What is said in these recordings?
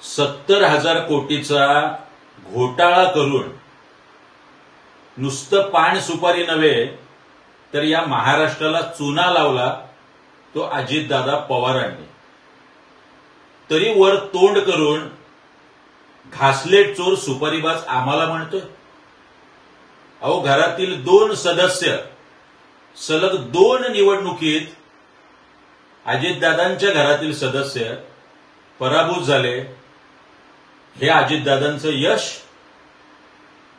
70,000 कोटीचा घोटाळा करून नुसतं पान सुपारी नव्हे तर या महाराष्ट्राला चुना लावला तो अजितदादा पवारांनी। तरी वर तोंड करून घासलेट चोर सुपारीबाज आम्हाला म्हणतोय। अहो, घरातील 2 सदस्य सलग 2 निवडणुकीत अजितदादांच्या घरातील सदस्य पराभूत झाले। हे अजितदादांचं यश।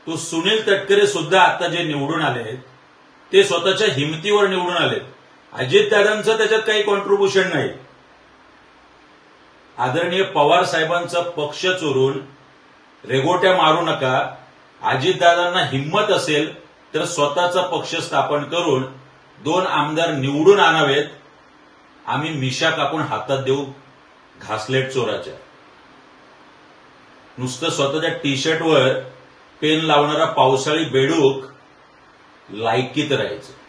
तो सुनील तटकरे सुद्धा आता जे निवडून आले ते स्वतःच्या हिमतीवर निवडून आले। अजितदादांचं त्याच्यात काही कॉन्ट्रीब्युशन नाही। आदरणीय पवार साहेबांचा पक्ष चोरून रेगोट्या मारू नका। अजितदादांना हिम्मत असेल तर स्वतःचा पक्ष स्थापन करून 2 आमदार निवडून आणावेत। आम्ही मिशा कापून हातात देऊ घासलेट चोराच्या। नुसतं स्वतःच्या टी शर्टवर पेन लावणारा पावसाळी बेडूक लायकीत राहायचं।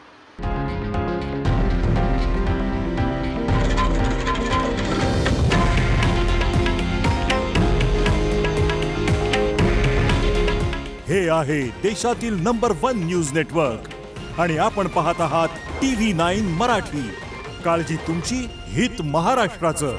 हे आहे देशातील नंबर 1 न्यूज नेटवर्क आणि आपण पाहत आहात TV9 मराठी। काळजी तुमची, हित महाराष्ट्राचं।